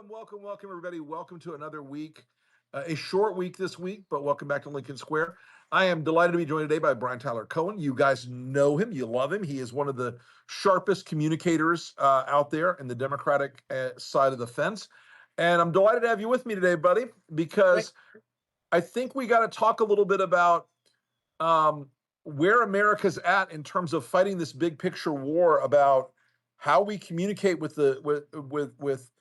Welcome, everybody. Welcome to another week, a short week this week, but welcome back to Lincoln Square. I am delighted to be joined today by Brian Tyler Cohen. You guys know him, you love him. He is one of the sharpest communicators out there in the Democratic side of the fence. And I'm delighted to have you with me today, buddy, because I think we got to talk a little bit about where America's at in terms of fighting this big picture war about how we communicate with with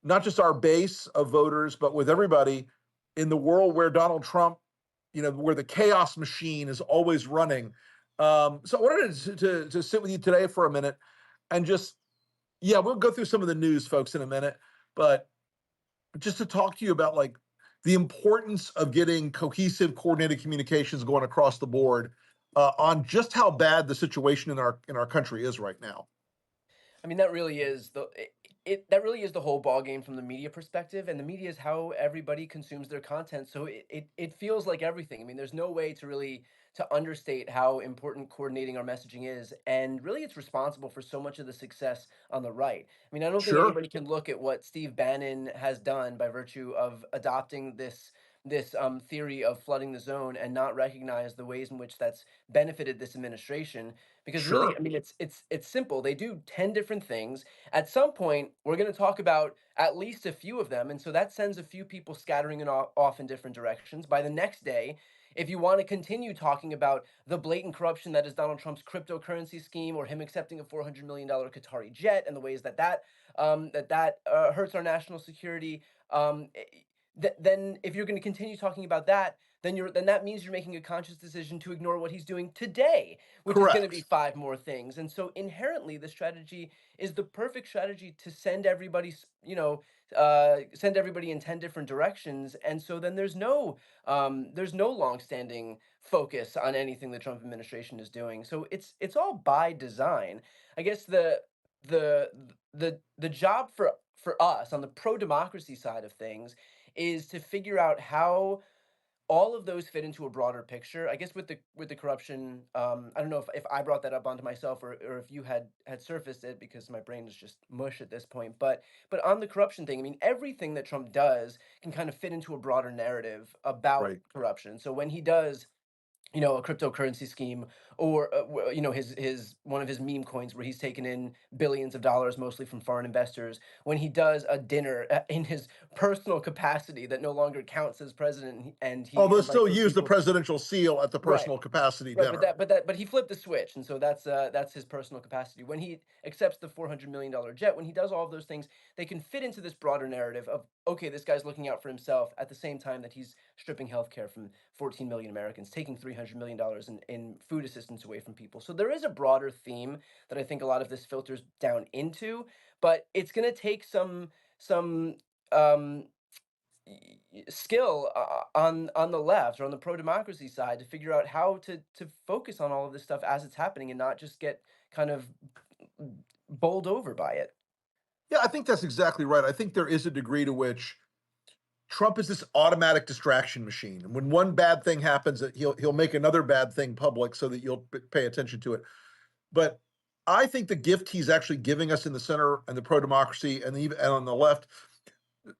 not just our base of voters, but with everybody in the world where Donald Trump, where the chaos machine is always running. So I wanted to sit with you today for a minute and we'll go through some of the news, folks, in a minute, but just to talk to you about like the importance of getting cohesive, coordinated communications going across the board on just how bad the situation in our country is right now. I mean, that really is the whole ball game from the media perspective, and the media is how everybody consumes their content. So it feels like everything. I mean, there's no way to really to understate how important coordinating our messaging is, and really, it's responsible for so much of the success on the right. I mean, I don't think Sure. anybody can look at what Steve Bannon has done by virtue of adopting this theory of flooding the zone and not recognize the ways in which that's benefited this administration, because really, Sure. I mean, it's simple. They do 10 different things. At some point, we're going to talk about at least a few of them, and so that sends a few people scattering off in different directions. By the next day, if you want to continue talking about the blatant corruption that is Donald Trump's cryptocurrency scheme, or him accepting a $400 million Qatari jet, and the ways that hurts our national security, then if you're going to continue talking about that, then that means you're making a conscious decision to ignore what he's doing today, which is going to be Correct. five more things. And so inherently, the strategy is the perfect strategy to send everybody in 10 different directions. And so then there's no long-standing focus on anything the Trump administration is doing. So it's all by design. I guess the the job for us on the pro-democracy side of things is to figure out how all of those fit into a broader picture. I guess with the corruption, I don't know if I brought that up onto myself, or if you had surfaced it, because my brain is just mush at this point. But on the corruption thing, I mean, everything that Trump does can kind of fit into a broader narrative about Right. corruption. So when he does a cryptocurrency scheme, or his one of his meme coins where he's taken in billions of dollars mostly from foreign investors, when he does a dinner in his personal capacity that no longer counts as president, and he Although invites still those use the people. presidential seal at the Right. personal capacity Right, but dinner. he flipped the switch, and so that's his personal capacity. When he accepts the $400 million jet, when he does all of those things, they can fit into this broader narrative of, okay, this guy's looking out for himself at the same time that he's stripping healthcare from 14 million Americans, taking $300 million in food assistance away from people. So there is a broader theme that I think a lot of this filters down into, but it's going to take some um, skill on the left or on the pro democracy side to figure out how to focus on all of this stuff as it's happening, and not just get kind of bowled over by it. Yeah, I think that's exactly right. I think there is a degree to which Trump is this automatic distraction machine. And when one bad thing happens, that he'll make another bad thing public so that you'll pay attention to it. But I think the gift he's actually giving us in the center and the pro democracy and on the left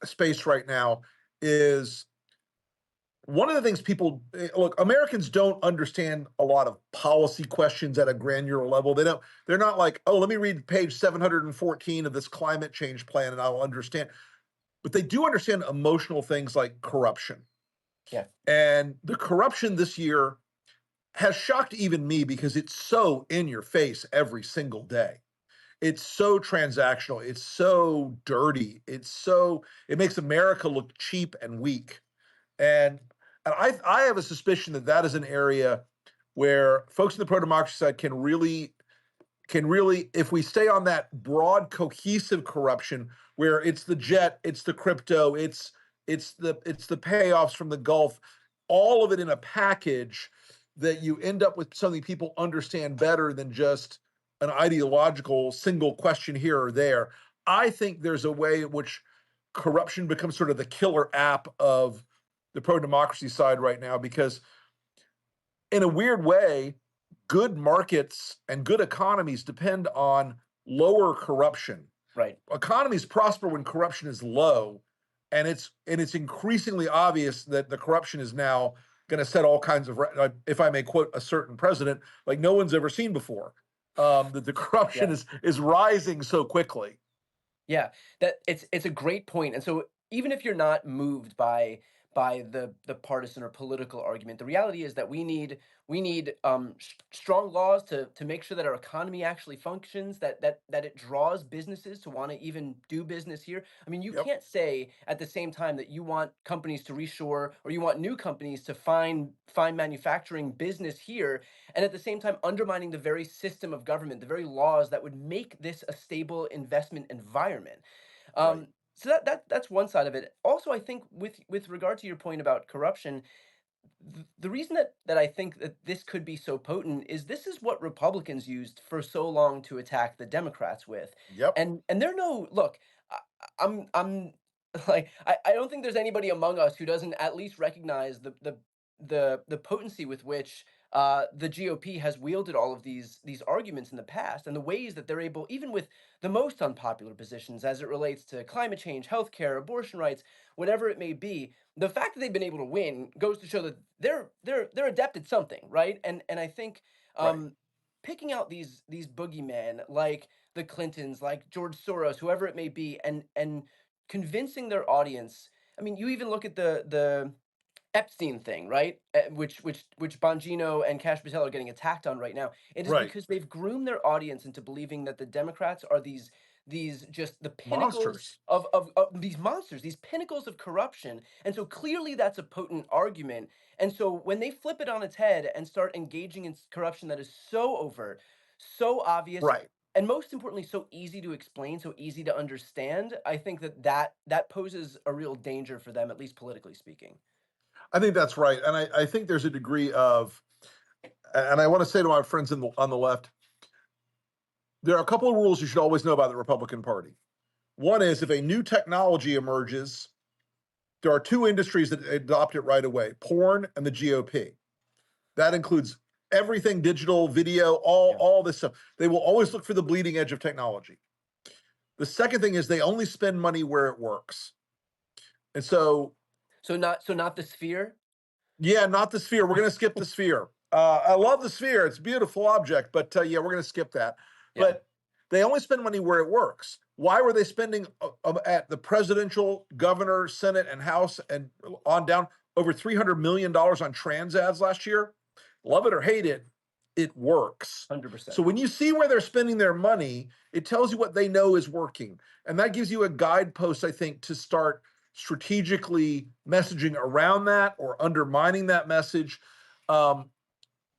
space right now is one of the things people look, Americans don't understand a lot of policy questions at a granular level. They're not like, oh, let me read page 714 of this climate change plan and I'll understand. But they do understand emotional things like corruption. Yeah. And the corruption this year has shocked even me because it's so in your face every single day. It's so transactional. It's so dirty. It makes America look cheap and weak. And I have a suspicion that that is an area where folks in the pro democracy side can really, if we stay on that broad, cohesive corruption, where it's the jet, it's the crypto, it's the payoffs from the Gulf, all of it in a package, that you end up with something people understand better than just an ideological single question here or there. I think there's a way in which corruption becomes sort of the killer app of the pro democracy side right now, because in a weird way, good markets and good economies depend on lower corruption. Right. Economies prosper when corruption is low, and it's increasingly obvious that the corruption is now going to set all kinds of, if I may quote a certain president, like no one's ever seen before. That the corruption Yeah. is rising so quickly. Yeah, that it's a great point. And so even if you're not moved by the partisan or political argument, the reality is that we need strong laws to make sure that our economy actually functions, that it draws businesses to want to even do business here. I mean, you Yep. can't say at the same time that you want companies to reshore or you want new companies to find manufacturing business here, and at the same time undermining the very system of government, the very laws that would make this a stable investment environment. Right. So that's one side of it. Also, I think with regard to your point about corruption, the reason that I think that this could be so potent is this is what Republicans used for so long to attack the Democrats with, Yep. and they're no look. I, I'm like I don't think there's anybody among us who doesn't at least recognize the potency with which the GOP has wielded all of these arguments in the past, and the ways that they're able, even with the most unpopular positions as it relates to climate change, healthcare, abortion rights, whatever it may be, the fact that they've been able to win goes to show that they're adept at something, right? And I think Right. picking out these boogeymen like the Clintons, like George Soros, whoever it may be, and convincing their audience. I mean, you even look at the Epstein thing, right? Which Bongino and Cash Patel are getting attacked on right now. It is Right. because they've groomed their audience into believing that the Democrats are these just the pinnacles Monsters. of these monsters, these pinnacles of corruption. And so clearly that's a potent argument. And so when they flip it on its head and start engaging in corruption that is so overt, so obvious, Right. and most importantly, so easy to explain, so easy to understand, I think that poses a real danger for them, at least politically speaking. I think that's right, and I think there's a degree of, and I want to say to my friends on the left, there are a couple of rules you should always know about the Republican Party. One is if a new technology emerges, there are two industries that adopt it right away: porn and the GOP. That includes everything digital, video, Yeah. all this stuff. They will always look for the bleeding edge of technology. The second thing is they only spend money where it works. And so, So not the sphere? yeah, not the sphere. We're going to skip the sphere. I love the sphere. It's a beautiful object, but yeah, we're going to skip that. Yeah. But they only spend money where it works. Why were they spending at the presidential, governor, Senate, and House and on down over $300 million on trans ads last year? Love it or hate it, it works. So 100%. when you see where they're spending their money, it tells you what they know is working. And that gives you a guidepost, I think, to start strategically messaging around that or undermining that message. And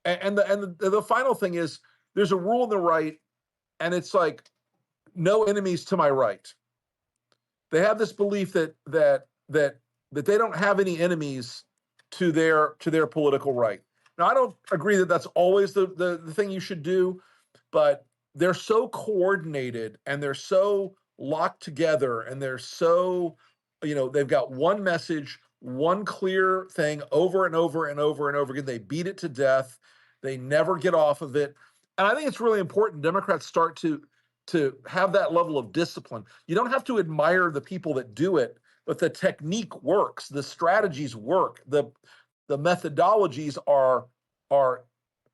the final thing is there's a rule on the right, and it's like no enemies to my right. They have this belief that they don't have any enemies to their political right. Now, I don't agree that that's always the thing you should do, but they're so coordinated and they're so locked together and they're so, they've got one message, one clear thing over and over and over and over again. They beat it to death. They never get off of it. And I think it's really important Democrats start to have that level of discipline. You don't have to admire the people that do it, but the technique works, the Yeah. strategies work, the methodologies are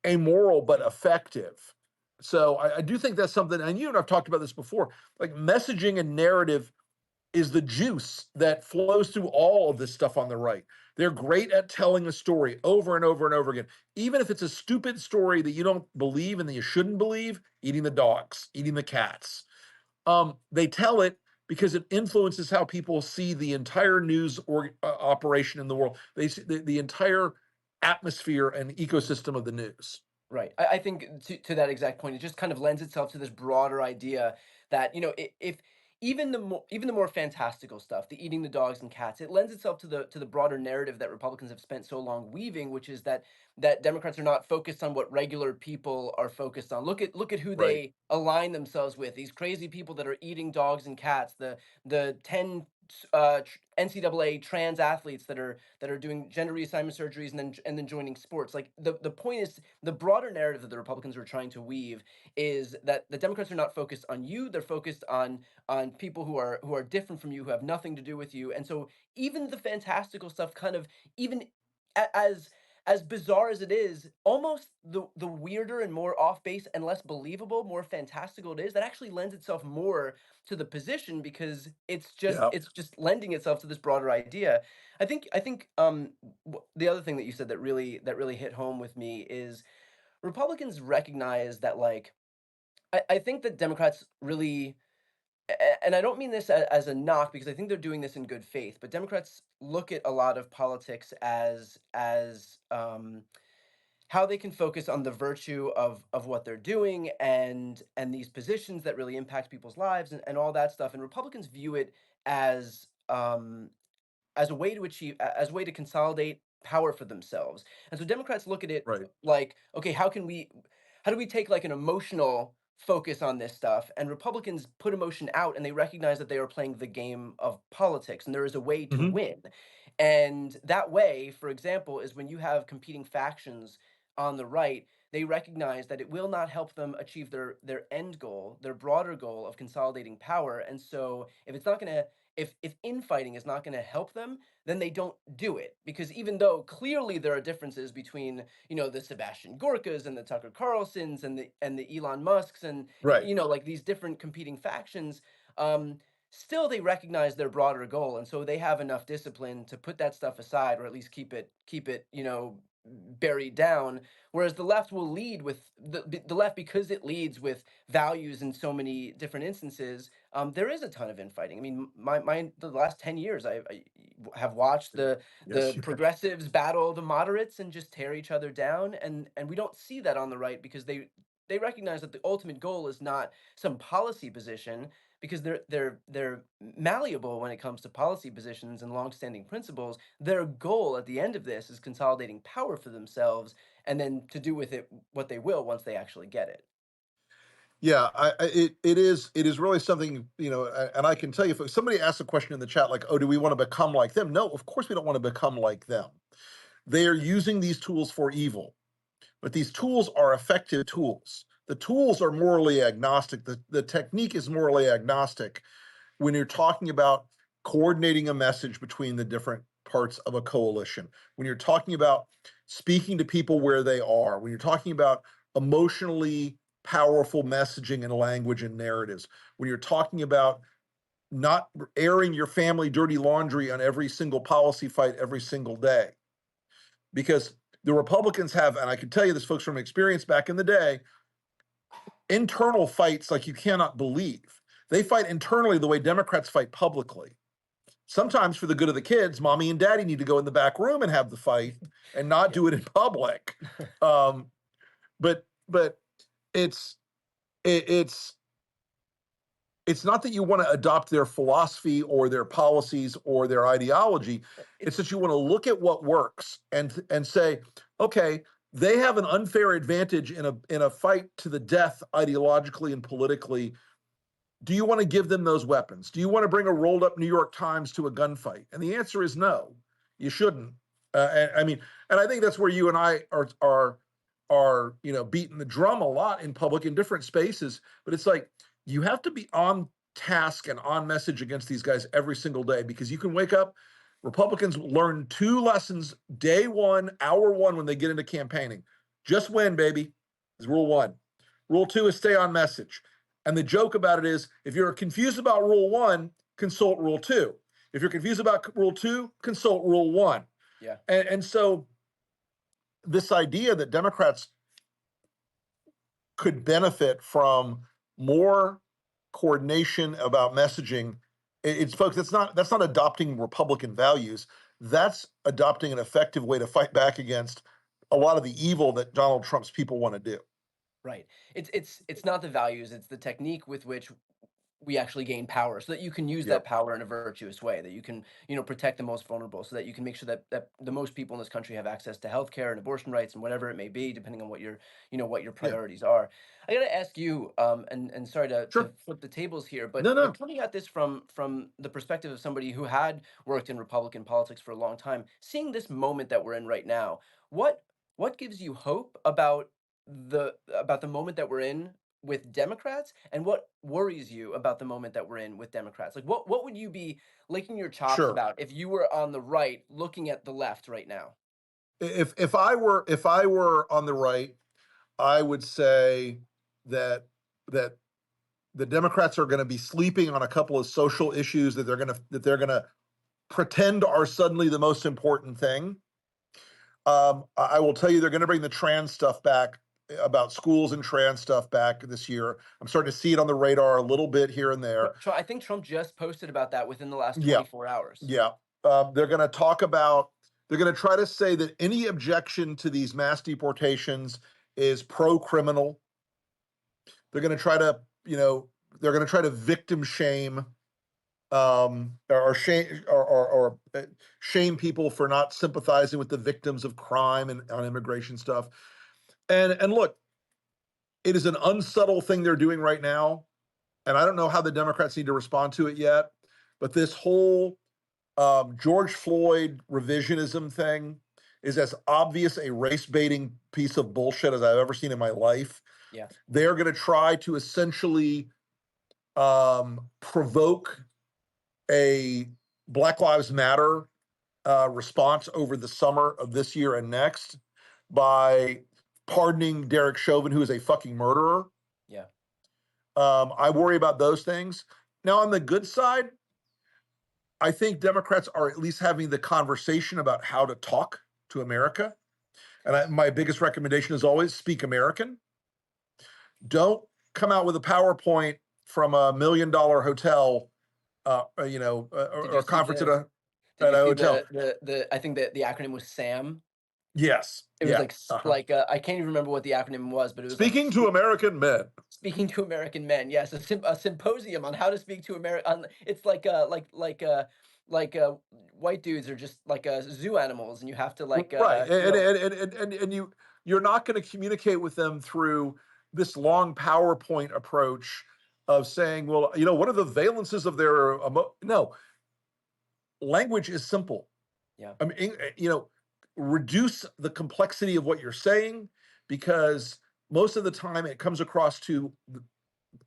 amoral but effective. So I do think that's something, and you and I've talked about this before. Like messaging and narrative is the juice that flows through all of this stuff on the right. They're great at telling a story over and over and over again. Even if it's a stupid story that you don't believe and that you shouldn't believe, eating the dogs, eating the cats. They tell it because it influences how people see the entire news or operation in the world. They see the entire atmosphere and ecosystem of the news. Right. I think to that exact point, it just kind of lends itself to this broader idea that, if even the more fantastical stuff, the eating the dogs and cats, it lends itself to the broader narrative that Republicans have spent so long weaving, which is that Democrats are not focused on what regular people are focused on. Look at who Right. they align themselves with. These crazy people that are eating dogs and cats, the 10 NCAA trans athletes that are doing gender reassignment surgeries and then joining sports. Like the point is the broader narrative that the Republicans are trying to weave is that the Democrats are not focused on you; they're focused on people who are different from you, who have nothing to do with you. And so even the fantastical stuff, kind of even as bizarre as it is, almost the weirder and more off base and less believable, more fantastical it is, that actually lends itself more to the position because Yeah. it's just lending itself to this broader idea. The other thing that you said that really hit home with me is Republicans recognize that like I think that Democrats really and I don't mean this as a knock because I think they're doing this in good faith, but Democrats look at a lot of politics as how they can focus on the virtue of what they're doing and these positions that really impact people's lives and all that stuff. And Republicans view it as as a way to as a way to consolidate power for themselves. And so Democrats look at it Right. like, okay, how do we take like an emotional focus on this stuff? And Republicans put emotion out and they recognize that they are playing the game of politics and there is a way to Hmm. win. And that way, for example, is when you have competing factions on the right, they recognize that it will not help them achieve their end goal, their broader goal of consolidating power. And so if it's not going to if infighting is not going to help them, then they don't do it. Because even though clearly there are differences between, you know, the Sebastian Gorkas and the Tucker Carlsons and the Elon Musks and Right. you know, like these different competing factions, um, still they recognize their broader goal, and so they have enough discipline to put that stuff aside, or at least keep it, you know, buried down. Whereas the left will lead with the left because it leads with values in so many different instances. There is a ton of infighting. I mean, my the last 10 years, I have watched Yes, the you have. progressives battle the moderates and just tear each other down, and we don't see that on the right because they recognize that the ultimate goal is not some policy position because they're malleable when it comes to policy positions and longstanding principles. Their goal at the end of this is consolidating power for themselves and then to do with it what they will once they actually get it. Yeah, it is really something, and I can tell you, if somebody asks a question in the chat like, "Oh, do we want to become like them?" No, of course we don't want to become like them. They are using these tools for evil, but these tools are effective tools. The tools are morally agnostic. The technique is morally agnostic when you're talking about coordinating a message between the different parts of a coalition, when you're talking about speaking to people where they are, when you're talking about emotionally powerful messaging and language and narratives, when you're talking about not airing your family dirty laundry on every single policy fight every single day. Because the Republicans have, and I can tell you this, folks, from experience back in the day, internal fights like you cannot believe. They fight internally the way Democrats fight publicly. Sometimes for the good of the kids, mommy and daddy need to go in the back room and have the fight and not Yeah. do it in public. Um, but it's it's it's not that you want to adopt their philosophy or their policies or their ideology. It's It's that you want to look at what works and say, okay, they have an unfair advantage in a fight to the death ideologically and politically. Do you want to give them those weapons? Do you want to bring a rolled up New York Times to a gunfight? And the answer is no, you shouldn't. I mean, and I think that's where you and I are beating the drum a lot in public in different spaces. But it's like you have to be on task and on message against these guys every single day because you can wake up. Republicans learn two lessons day one, hour one when they get into campaigning. Just win, baby, is rule one. Rule two is stay on message. And the joke about it is if you're confused about rule one, consult rule two. If you're confused about rule two, consult rule one. yeah. And so this idea that Democrats could benefit from more coordination about messaging, it's folks, that's not adopting Republican values. That's adopting an effective way to fight back against a lot of the evil that Donald Trump's people want to do. Right. It's not the values, it's the technique with which we actually gain power, so that you can use that Yep. power in a virtuous way, that you can, protect the most vulnerable, so that you can make sure that the most people in this country have access to healthcare and abortion rights and whatever it may be, depending on what your Yeah. priorities are. I gotta ask you, and sorry to Sure. flip the tables here, but No, no. coming at this from the perspective of somebody who had worked in Republican politics for a long time, seeing this moment that we're in right now, what gives you hope about the moment that we're in with Democrats, and what worries you about the moment that we're in with Democrats? Like, what would you be licking your chops Sure. about if you were on the right looking at the left right now? If I were on the right, I would say that that the Democrats are going to be sleeping on a couple of social issues that they're going to pretend are suddenly the most important thing. I will tell you, they're going to bring the trans stuff back, about schools and trans stuff back this year. I'm starting to see it on the radar a little bit here and there. I think Trump just posted about that within the last Yeah, 24 hours. yeah. They're going to talk about. They're going to try to say that any objection to these mass deportations is pro-criminal. They're going to try to, they're going to try to victim shame, or shame people for not sympathizing with the victims of crime and on immigration stuff. And look, it is an unsubtle thing they're doing right now, and I don't know how the Democrats need to respond to it yet. But this whole George Floyd revisionism thing is as obvious a race baiting piece of bullshit as I've ever seen in my life. Yeah. They're going to try to essentially provoke a Black Lives Matter response over the summer of this year and next by pardoning Derek Chauvin, who is a fucking murderer. Yeah. I worry about those things. Now, on the good side, I think Democrats are at least having the conversation about how to talk to America. And my biggest recommendation is always speak American. Don't come out with a PowerPoint from $1 million hotel, Did you or see conference at the a did you see hotel. the I think that the acronym was SAM. Yes, It was yeah. like Uh-huh. I can't even remember what the acronym was, but it was like Speaking to American men. speaking to American men. Yes, a symposium on how to speak to American. It's like white dudes are just like zoo animals, and you have to Right, and you're not going to communicate with them through this long PowerPoint approach of saying, well, what are the valences of their no, language is simple. yeah, I mean, reduce the complexity of what you're saying, because most of the time it comes across to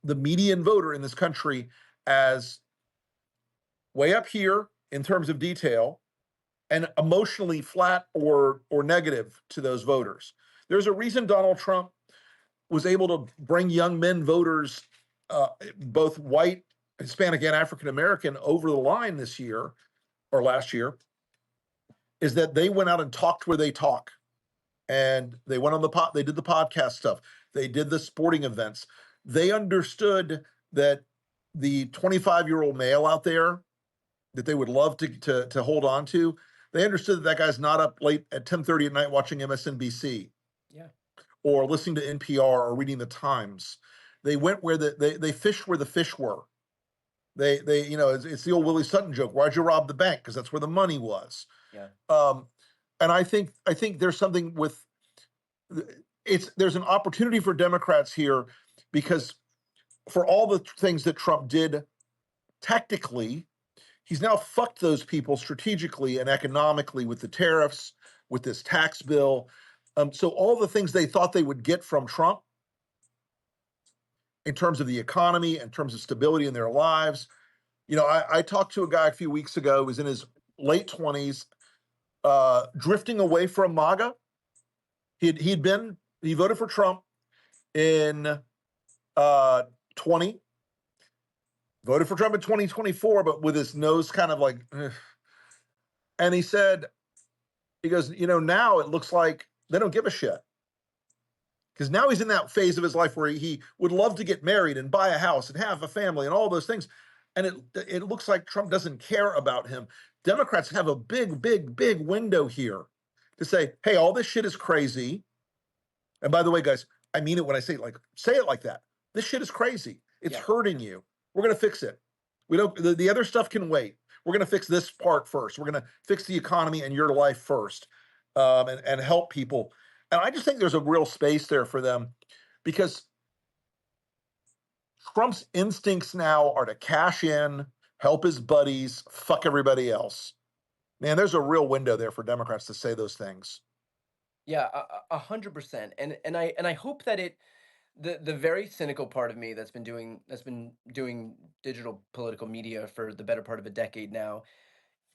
the median voter in this country as way up here in terms of detail, and emotionally flat or negative to those voters. There's a reason Donald Trump was able to bring young men voters, both white, Hispanic, and African American, over the line this year or last year, is that they went out and talked where they talk, and they went on they did the podcast stuff, they did the sporting events. They understood that the 25-year-old male out there that they would love to hold on to, they understood that that guy's not up late at 10:30 at night watching MSNBC yeah, or listening to NPR or reading the Times. They went where they fished where the fish were. It's the old Willie Sutton joke. Why'd you rob the bank? Because that's where the money was. yeah, Um, and I think there's something with there's an opportunity for Democrats here, because for all the things that Trump did tactically, he's now fucked those people strategically and economically with the tariffs, with this tax bill. So all the things they thought they would get from Trump in terms of the economy, in terms of stability in their lives. I talked to a guy a few weeks ago who was in his late 20s, drifting away from MAGA. He voted for Trump in 20, voted for Trump in 2024, but with his nose kind of like, ugh. And he goes, now it looks like they don't give a shit. Because now he's in that phase of his life where he would love to get married and buy a house and have a family and all those things. And it looks like Trump doesn't care about him. Democrats have a big, big, big window here to say, hey, all this shit is crazy. And by the way, guys, I mean it when I say it like that. This shit is crazy. It's yeah. hurting you. We're going to fix it. We don't. The other stuff can wait. We're going to fix this part first. We're going to fix the economy and your life first, and help people. And I just think there's a real space there for them because Trump's instincts now are to cash in, help his buddies, fuck everybody else. Man, there's a real window there for Democrats to say those things. Yeah, 100%. And I hope that the very cynical part of me that's been doing digital political media for the better part of a decade now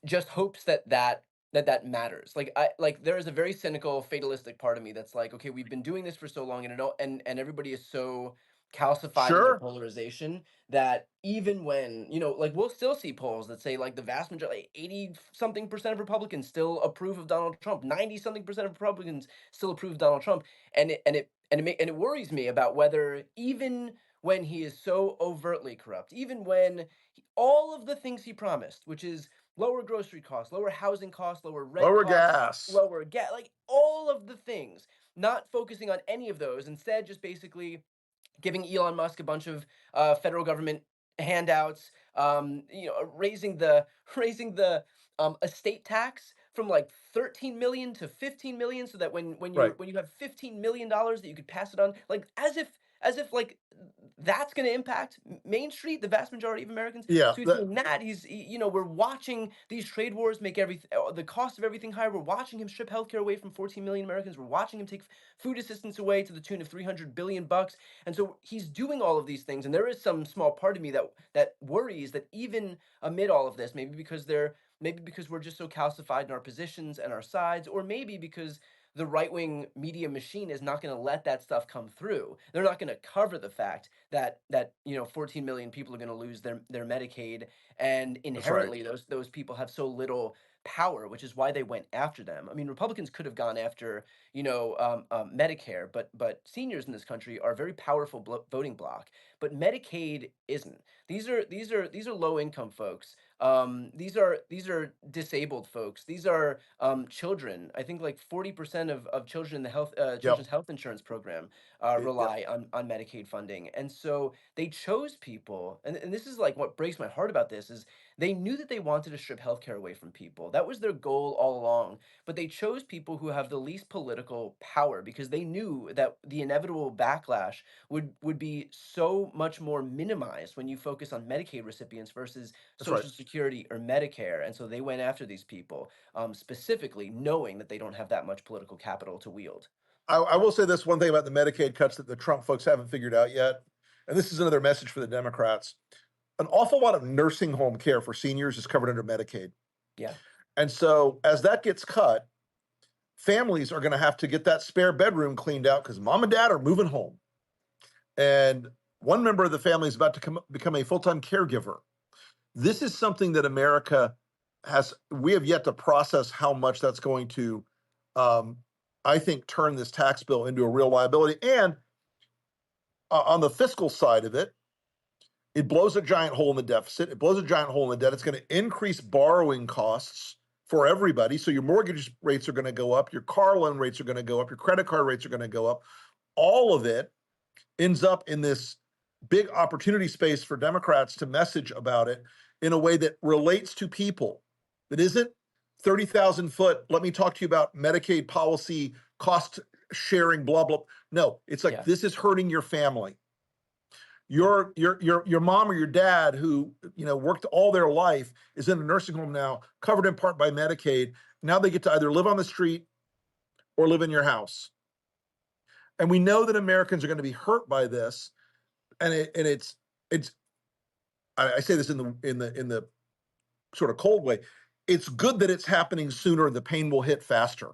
just hopes that matters. Like there is a very cynical, fatalistic part of me that's like, okay, we've been doing this for so long, and everybody is so calcified in their Sure. polarization that even when like we'll still see polls that say like the vast majority, like 80 something percent of Republicans still approve of Donald Trump, 90 something percent of Republicans still approve of Donald Trump, and it worries me about whether even when he is so overtly corrupt, even when all of the things he promised, which is lower grocery costs, lower housing costs, lower rent Lower costs, gas. lower gas, like all of the things, not focusing on any of those, instead just basically giving Elon Musk a bunch of federal government handouts, raising the estate tax from like 13 million to 15 million, so that Right. when you have $15 million that you could pass it on, like as if like that's going to impact Main Street, the vast majority of Americans. Yeah. So he's doing that. We're watching these trade wars make everything, the cost of everything higher. We're watching him strip healthcare away from 14 million Americans. We're watching him take food assistance away to the tune of 300 billion bucks. And so he's doing all of these things, and there is some small part of me that worries that even amid all of this, maybe because we're just so calcified in our positions and our sides, or maybe because the right wing media machine is not going to let that stuff come through. They're not going to cover the fact that 14 million people are going to lose their Medicaid, and That's right. inherently those people have so little power, which is why they went after them. I mean, Republicans could have gone after Medicare, but seniors in this country are a very powerful voting bloc. But Medicaid isn't. These are low income folks. These are disabled folks. These are children. I think like 40% of children in the Yep. children's health insurance program Yep. rely on Medicaid funding. And so they chose people, and this is like what breaks my heart about this is they knew that they wanted to strip healthcare away from people. That was their goal all along. But they chose people who have the least political power because they knew that the inevitable backlash would be so much more minimized when you focus on Medicaid recipients versus That's right. Social Security or Medicare. And so they went after these people, specifically knowing that they don't have that much political capital to wield. I will say this one thing about the Medicaid cuts that the Trump folks haven't figured out yet, and this is another message for the Democrats. An awful lot of nursing home care for seniors is covered under Medicaid. Yeah. And so as that gets cut, families are going to have to get that spare bedroom cleaned out because mom and dad are moving home. And one member of the family is about to become a full time caregiver. This is something that America we have yet to process how much that's going to, um, I think, turn this tax bill into a real liability. And on the fiscal side of it, it blows a giant hole in the deficit. It blows a giant hole in the debt. It's going to increase borrowing costs for everybody. So your mortgage rates are going to go up, your car loan rates are going to go up, your credit card rates are going to go up. All of it ends up in this big opportunity space for Democrats to message about it in a way that relates to people. That isn't 30,000 foot, let me talk to you about Medicaid policy, cost sharing, blah, blah. No, it's like Yeah. this is hurting your family. Your mom or your dad who worked all their life is in a nursing home now, covered in part by Medicaid. Now they get to either live on the street or live in your house. And we know that Americans are going to be hurt by this. And it's I say this in the sort of cold way. It's good that it's happening sooner. The pain will hit faster.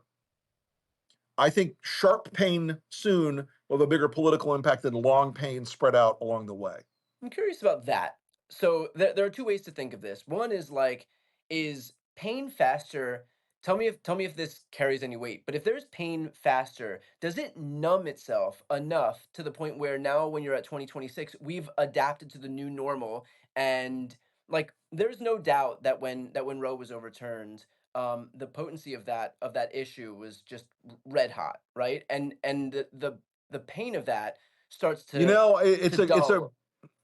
I think sharp pain soon will have a bigger political impact than long pain spread out along the way. I'm curious about that. So there are two ways to think of this. One is like, is pain faster? Tell me if this carries any weight. But if there's pain faster, does it numb itself enough to the point where now when you're at 2026, we've adapted to the new normal, and like there's no doubt that when Roe was overturned, the potency of that issue was just red hot, right? And the pain of that starts You to know, to dull.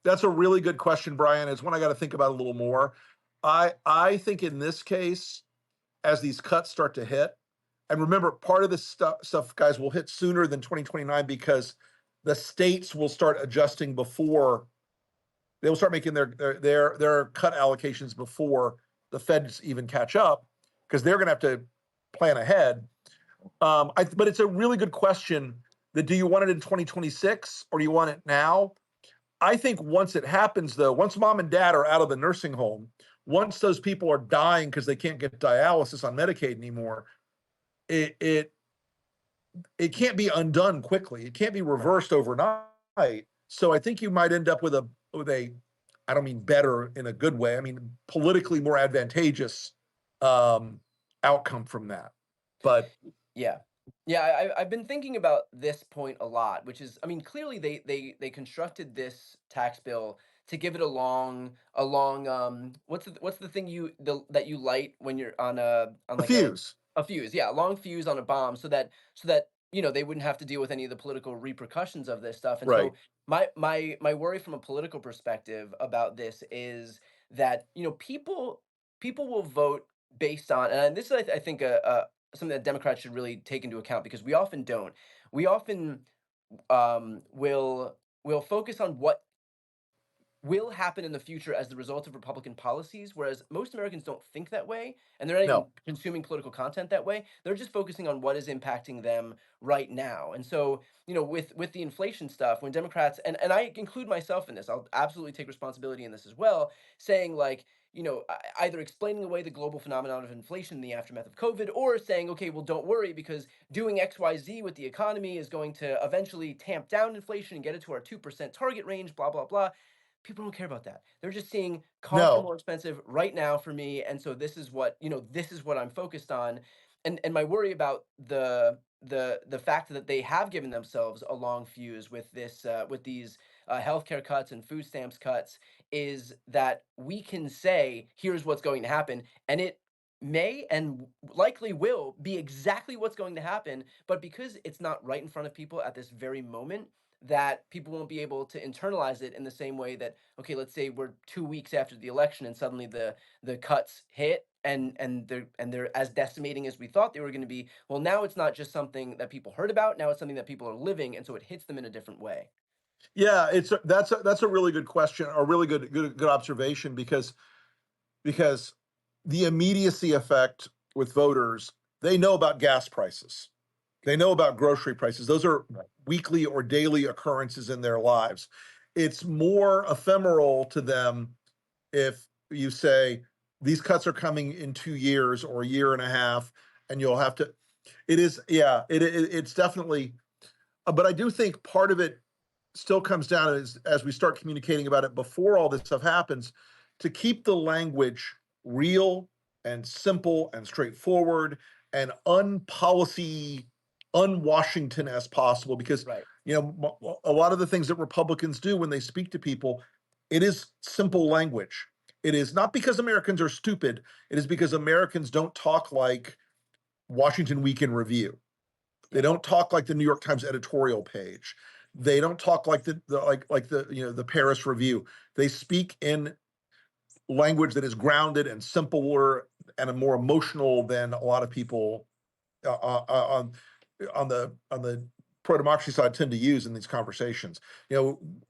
That's a really good question, Brian. It's one I got to think about a little more. I think in this case, as these cuts start to hit, and remember, part of this stuff, guys, will hit sooner than 2029 because the states will start adjusting before they will start making their cut allocations before the feds even catch up because they're going to have to plan ahead. But it's a really good question. That do you want it in 2026 or do you want it now? I think once it happens, though, once mom and dad are out of the nursing home, once those people are dying because they can't get dialysis on Medicaid anymore, it it it can't be undone quickly. It can't be reversed overnight. So I think you might end up with a I don't mean better in a good way. I mean politically more advantageous um, outcome from that. But Yeah. Yeah, I've been thinking about this point a lot, which is, I mean, clearly they constructed this tax bill to give it a long what's the thing that you light when you're on a like fuse, a fuse, yeah, a long fuse on a bomb, so that they wouldn't have to deal with any of the political repercussions of this stuff. And right? so my worry from a political perspective about this is that people will vote based on, and this is I think something that Democrats should really take into account because we often don't. We often will focus on what will happen in the future as the result of Republican policies, whereas most Americans don't think that way, and they're not even No, consuming political content that way. They're just focusing on what is impacting them right now. And so, with the inflation stuff, when Democrats, and I include myself in this, I'll absolutely take responsibility in this as well, saying like, either explaining away the global phenomenon of inflation in the aftermath of COVID, or saying, okay, well, don't worry because doing XYZ with the economy is going to eventually tamp down inflation and get it to our 2% target range, blah, blah, blah. People don't care about that. They're just seeing costs are no. more expensive right now for me, and so this is what I'm focused on. And my worry about the fact that they have given themselves a long fuse with these healthcare cuts and food stamps cuts is that we can say here's what's going to happen, and it may and likely will be exactly what's going to happen, but because it's not right in front of people at this very moment, that people won't be able to internalize it in the same way that, okay, let's say we're 2 weeks after the election and suddenly the cuts hit, and they're as decimating as we thought they were going to be. Well, now it's not just something that people heard about, now it's something that people are living, and so it hits them in a different way. Yeah, that's a really good question, a really good observation because the immediacy effect with voters, they know about gas prices. They know about grocery prices. Those are weekly or daily occurrences in their lives. It's more ephemeral to them if you say these cuts are coming in 2 years or a year and a half, and you'll have to. It is, yeah, it's definitely. But I do think part of it still comes down as we start communicating about it before all this stuff happens, to keep the language real and simple and straightforward and unpolicy, unwashington as possible. Because Right. a lot of the things that Republicans do when they speak to people, it is simple language. It is not because Americans are stupid. It is because Americans don't talk like Washington Week in Review. They Yep. don't talk like the New York Times editorial page. They don't talk like the Paris Review. They speak in language that is grounded and simpler and more emotional than a lot of people on the pro democracy side tend to use in these conversations.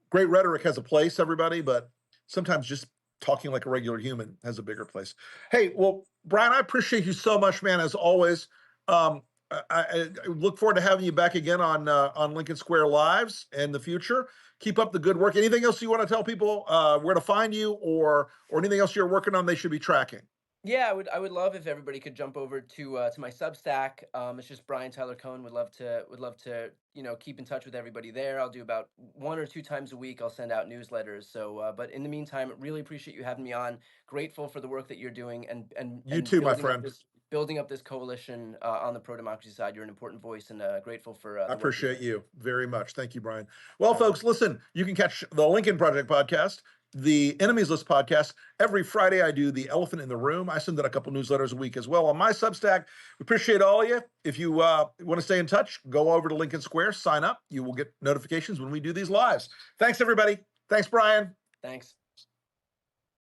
Great rhetoric has a place, everybody, but sometimes just talking like a regular human has a bigger place. Hey, well, Brian, I appreciate you so much, man, as always. Um, I look forward to having you back again on Lincoln Square Lives in the future. Keep up the good work. Anything else you want to tell people where to find you, or anything else you're working on they should be tracking? Yeah, I would love if everybody could jump over to my Substack. It's just Brian Tyler Cohen. Would love to keep in touch with everybody there. I'll do about 1 or 2 times a week. I'll send out newsletters. So, but in the meantime, really appreciate you having me on. Grateful for the work that you're doing, and and You and too, my building up friend. this coalition on the pro democracy side. You're an important voice, and grateful for I the work you're appreciate doing. you very much. Thank you, Brian. Well, All right. folks, listen, you can catch the Lincoln Project podcast, the Enemies List podcast. Every Friday, I do the Elephant in the Room. I send out a couple newsletters a week as well on my Substack. We appreciate all of you. If you want to stay in touch, go over to Lincoln Square, sign up. You will get notifications when we do these lives. Thanks, everybody. Thanks, Brian. Thanks.